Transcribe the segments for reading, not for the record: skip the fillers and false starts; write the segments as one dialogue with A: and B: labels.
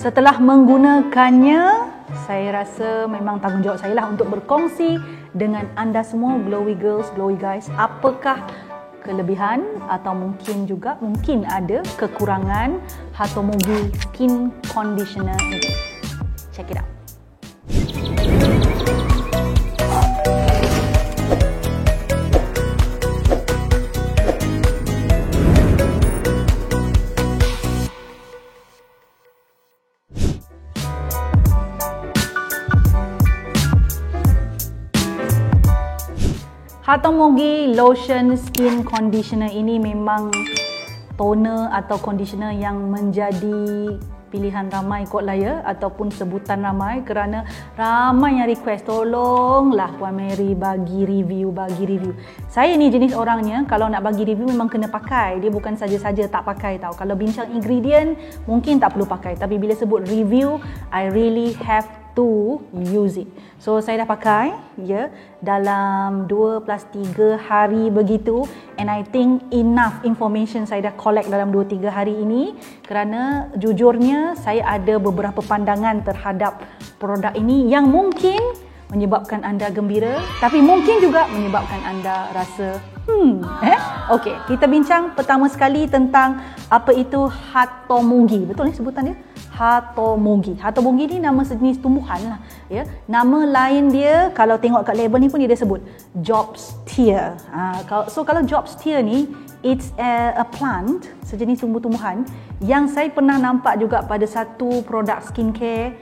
A: Setelah menggunakannya, saya rasa memang tanggungjawab saya lah untuk berkongsi dengan anda semua, glowy girls, glowy guys, apakah kelebihan atau mungkin ada kekurangan Hatomogi Skin Conditioner ini. Check it out. Hatomogi Lotion Skin Conditioner ini memang toner atau conditioner yang menjadi pilihan ramai kot lah ya, ataupun sebutan ramai kerana ramai yang request, tolonglah Puan Mary bagi review. Saya ni jenis orangnya, kalau nak bagi review memang kena pakai, dia bukan saja-saja tak pakai tau. Kalau bincang ingredient mungkin tak perlu pakai, tapi bila sebut review, I really have to use it. So saya dah pakai ya dalam 2+3 hari begitu, and I think enough information saya dah collect dalam 2-3 hari ini, kerana jujurnya saya ada beberapa pandangan terhadap produk ini yang mungkin menyebabkan anda gembira, tapi mungkin juga menyebabkan anda rasa okey, kita bincang pertama sekali tentang apa itu Hatomogi. Betul ni sebutan dia? Hatomogi. Hatomogi ni nama sejenis tumbuhan lah ya. Nama lain dia kalau tengok kat label ni pun dia sebut Jobstea. Kalau Jobstea ni it's a plant, sejenis tumbuh-tumbuhan yang saya pernah nampak juga pada satu produk skincare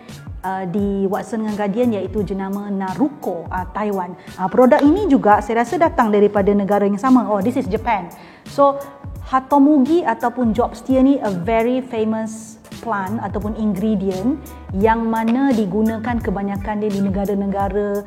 A: di Watson dengan Guardian, iaitu jenama Naruko, Taiwan. Produk ini juga saya rasa datang daripada negara yang sama. Oh, this is Japan. So Hatomogi ataupun Jobstea ni a very famous plant ataupun ingredient yang mana digunakan kebanyakan dia di negara-negara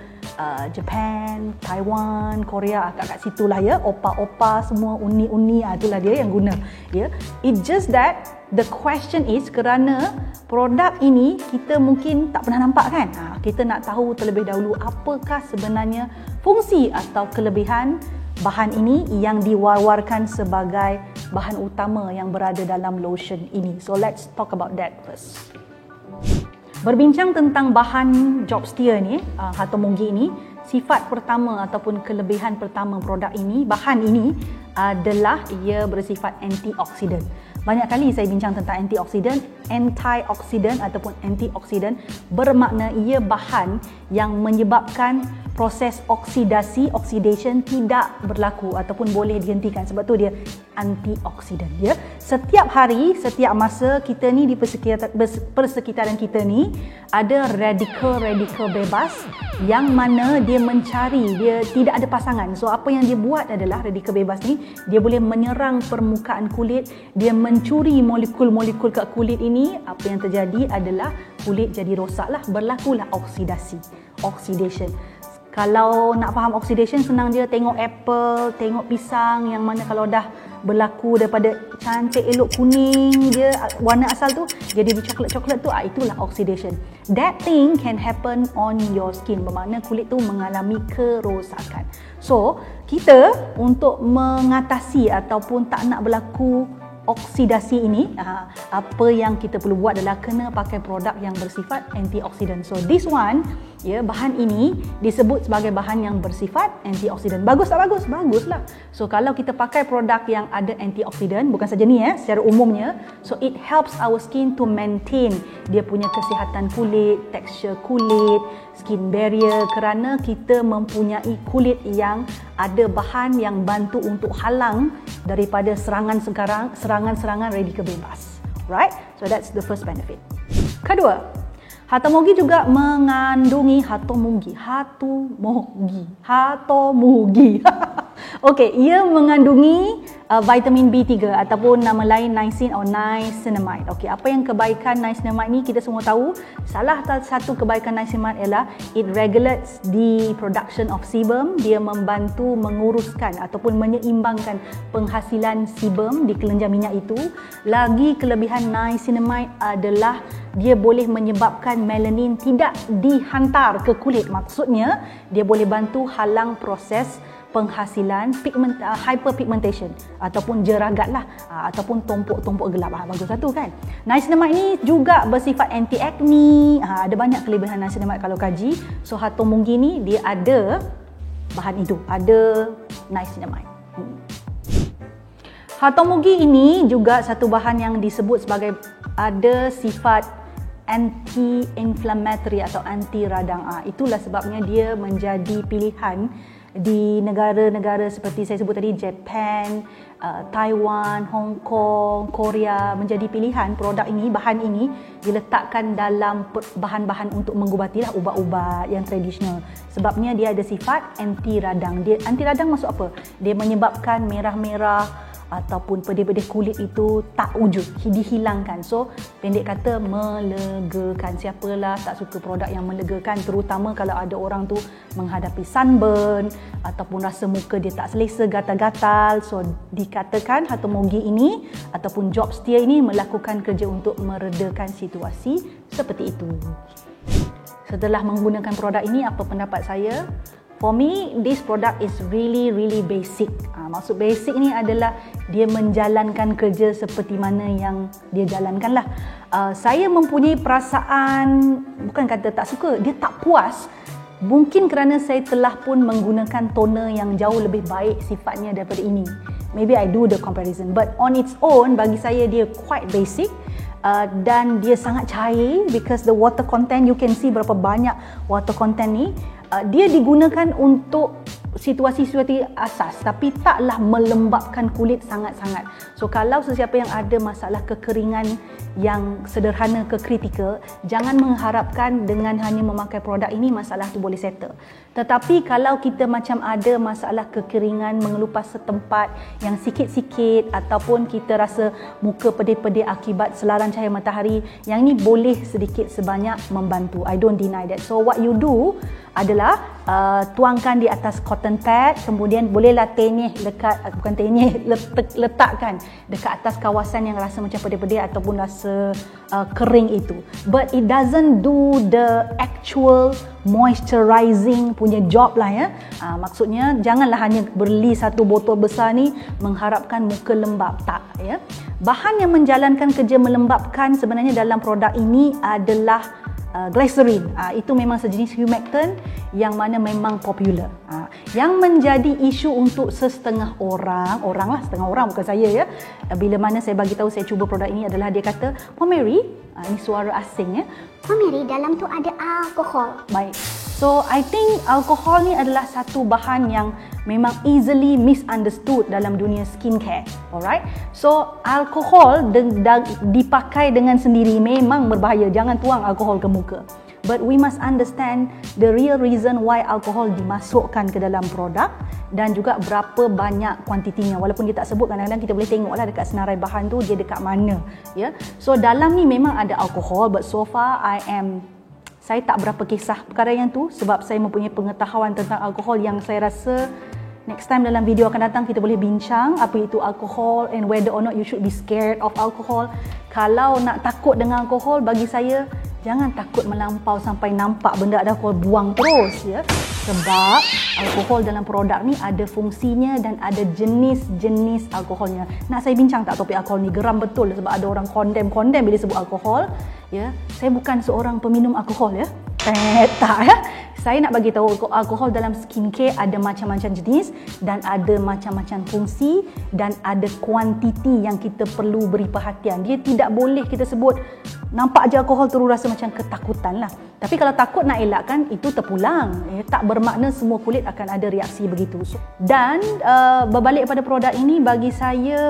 A: Japan, Taiwan, Korea, kat situlah ya, opa-opa semua, uni-uni, itulah dia yang guna ya. It just that the question is, kerana produk ini kita mungkin tak pernah nampak kan, kita nak tahu terlebih dahulu apakah sebenarnya fungsi atau kelebihan bahan ini yang diwar-warkan sebagai bahan utama yang berada dalam lotion ini. So let's talk about that first. Berbincang tentang bahan Jobstea ni, Hatomogi ini, sifat pertama ataupun kelebihan pertama produk ini, bahan ini adalah ia bersifat antioksidan. Banyak kali saya bincang tentang antioksidan. Antioksidan ataupun antioksidan bermakna ia bahan yang menyebabkan proses oxidation tidak berlaku ataupun boleh dihentikan. Sebab tu dia antioksidan ya. Setiap hari, setiap masa kita ni di persekitaran kita ni ada radikal bebas yang mana dia mencari, dia tidak ada pasangan. So apa yang dia buat adalah radikal bebas ni dia boleh menyerang permukaan kulit, dia mencuri molekul-molekul kat kulit ini. Apa yang terjadi adalah kulit jadi rosak lah, berlakulah oxidation. Kalau nak faham oxidation, senang je, tengok apple, tengok pisang yang mana kalau dah berlaku daripada cantik elok kuning dia warna asal tu jadi coklat tu, itulah oxidation. That thing can happen on your skin, bermakna kulit tu mengalami kerosakan. So kita untuk mengatasi ataupun tak nak berlaku oksidasi ini, apa yang kita perlu buat adalah kena pakai produk yang bersifat antioksidan. So this one ya, bahan ini disebut sebagai bahan yang bersifat antioksidan. Bagus tak bagus? Baguslah. So kalau kita pakai produk yang ada antioksidan, bukan saja ni secara umumnya, so it helps our skin to maintain dia punya kesihatan kulit, tekstur kulit, skin barrier, kerana kita mempunyai kulit yang ada bahan yang bantu untuk halang daripada serangan radikal bebas. Right? So that's the first benefit. Kedua, Hatomogi juga mengandungi Hatomogi. Okey, ia mengandungi vitamin B3 ataupun nama lain niacin atau niacinamide. Okey, apa yang kebaikan niacinamide ni kita semua tahu. Salah satu kebaikan niacinamide ialah it regulates the production of sebum. Dia membantu menguruskan ataupun menyeimbangkan penghasilan sebum di kelenjar minyak itu. Lagi kelebihan niacinamide adalah dia boleh menyebabkan melanin tidak dihantar ke kulit. Maksudnya dia boleh bantu halang proses penghasilan hyperpigmentation ataupun jeragat lah, ataupun tumpuk-tumpuk gelap. Bagus satu kan. Niacinamide ni juga bersifat anti acne. Ada banyak kelebihan niacinamide kalau kaji. So Hatomogi ni dia ada bahan itu, ada niacinamide. Hatomogi ini juga satu bahan yang disebut sebagai ada sifat anti-inflammatory atau anti radang. Itulah sebabnya dia menjadi pilihan di negara-negara seperti saya sebut tadi, Japan, Taiwan, Hong Kong, Korea, menjadi pilihan produk ini, bahan ini diletakkan dalam bahan-bahan untuk mengubati lah ubat-ubat yang tradisional. Sebabnya dia ada sifat anti radang. Dia anti radang maksud apa? Dia menyebabkan merah-merah ataupun pedih-pedih kulit itu tak wujud, dihilangkan. So pendek kata melegakan. Siapalah tak suka produk yang melegakan, terutama kalau ada orang tu menghadapi sunburn ataupun rasa muka dia tak selesa, gatal-gatal. So dikatakan Hatomogi ini ataupun Jobstea ini melakukan kerja untuk meredakan situasi seperti itu. Setelah menggunakan produk ini, apa pendapat saya? For me, this product is really basic. Maksud basic ni adalah dia menjalankan kerja seperti mana yang dia jalankan lah. Saya mempunyai perasaan, bukan kata tak suka, dia tak puas. Mungkin kerana saya telah pun menggunakan toner yang jauh lebih baik sifatnya daripada ini. Maybe I do the comparison. But on its own, bagi saya dia quite basic. Dan dia sangat cair because the water content, you can see berapa banyak water content ni. Dia digunakan untuk situasi-situasi asas tapi taklah melembabkan kulit sangat-sangat. So kalau sesiapa yang ada masalah kekeringan yang sederhana ke kritikal, jangan mengharapkan dengan hanya memakai produk ini masalah tu boleh settle. Tetapi kalau kita macam ada masalah kekeringan mengelupas setempat yang sikit-sikit ataupun kita rasa muka pedih-pedih akibat selaran cahaya matahari, yang ni boleh sedikit sebanyak membantu. I don't deny that. So what you do adalah tuangkan di atas cotton pad, kemudian bolehlah letakkan dekat atas kawasan yang rasa macam pedih-pedih ataupun rasa kering itu. But it doesn't do the actual moisturizing punya job lah ya. Maksudnya janganlah hanya beli satu botol besar ni mengharapkan muka lembab, tak ya. Bahan yang menjalankan kerja melembabkan sebenarnya dalam produk ini adalah glycerin. Itu memang sejenis humectant yang mana memang popular. Yang menjadi isu untuk setengah orang lah, setengah orang bukan saya ya. Bila mana saya bagi tahu saya cuba produk ini adalah dia kata, "Oh Mary," ini suara asing ya.
B: "Oh Mary, dalam tu ada alkohol."
A: Baik. So I think alkohol ni adalah satu bahan yang memang easily misunderstood dalam dunia skincare. Alright. So alkohol dipakai dengan sendiri memang berbahaya. Jangan tuang alkohol ke muka. But we must understand the real reason why alkohol dimasukkan ke dalam produk dan juga berapa banyak kuantitinya. Walaupun dia tak sebut, kadang-kadang kita boleh tengoklah dekat senarai bahan tu dia dekat mana. Ya. So dalam ni memang ada alkohol, but so far saya tak berapa kisah perkara yang tu sebab saya mempunyai pengetahuan tentang alkohol yang saya rasa next time dalam video akan datang kita boleh bincang apa itu alkohol and whether or not you should be scared of alcohol. Kalau nak takut dengan alkohol, bagi saya jangan takut melampau sampai nampak benda ada alkohol, buang terus ya. Sebab alkohol dalam produk ni ada fungsinya dan ada jenis-jenis alkoholnya. Nak saya bincang tak topik alkohol ni? Geram betul sebab ada orang condemn bila sebut alkohol. Ya, saya bukan seorang peminum alkohol ya. Tak ya. Saya nak bagi tahu alkohol dalam skincare ada macam-macam jenis dan ada macam-macam fungsi dan ada kuantiti yang kita perlu beri perhatian. Dia tidak boleh kita sebut nampak je alkohol terus rasa macam ketakutan lah. Tapi kalau takut nak elakkan, itu terpulang. Tak bermakna semua kulit akan ada reaksi begitu. Dan berbalik pada produk ini, bagi saya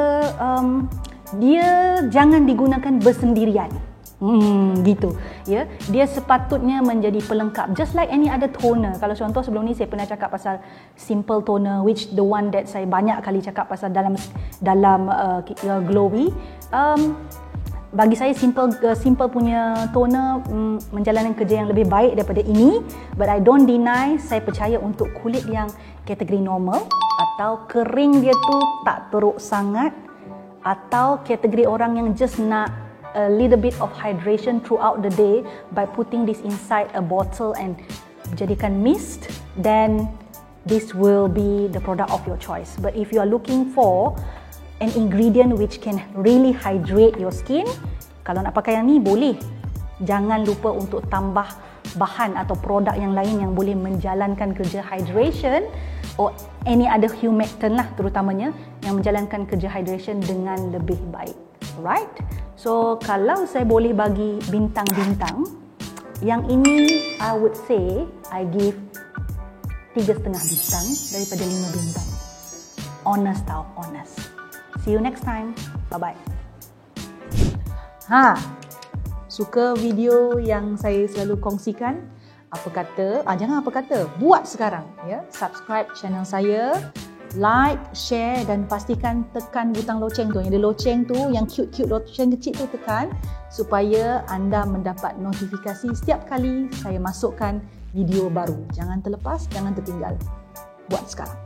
A: dia jangan digunakan bersendirian. Gitu ya. Dia sepatutnya menjadi pelengkap, just like any other toner. Kalau contoh sebelum ni saya pernah cakap pasal simple toner, which the one that saya banyak kali cakap pasal dalam Glowy. Bagi saya simple punya toner menjalankan kerja yang lebih baik daripada ini. But I don't deny, saya percaya untuk kulit yang kategori normal atau kering dia tu tak teruk sangat, atau kategori orang yang just nak a little bit of hydration throughout the day by putting this inside a bottle and jadikan mist, then this will be the product of your choice. But if you are looking for an ingredient which can really hydrate your skin, kalau nak pakai yang ni boleh. Jangan lupa untuk tambah bahan atau produk yang lain yang boleh menjalankan kerja hydration or any other humectant lah terutamanya yang menjalankan kerja hydration dengan lebih baik. Alright? So kalau saya boleh bagi bintang-bintang, yang ini I would say I give 3,5 bintang daripada 5 bintang. Honest tau, honest. See you next time. Bye-bye. Suka video yang saya selalu kongsikan? Apa kata? Jangan apa kata, buat sekarang ya. Subscribe channel saya, like, share dan pastikan tekan butang loceng tu. Yang ada loceng tu, yang cute-cute loceng kecil tu tekan supaya anda mendapat notifikasi setiap kali saya masukkan video baru. Jangan terlepas, jangan tertinggal. Buat sekarang.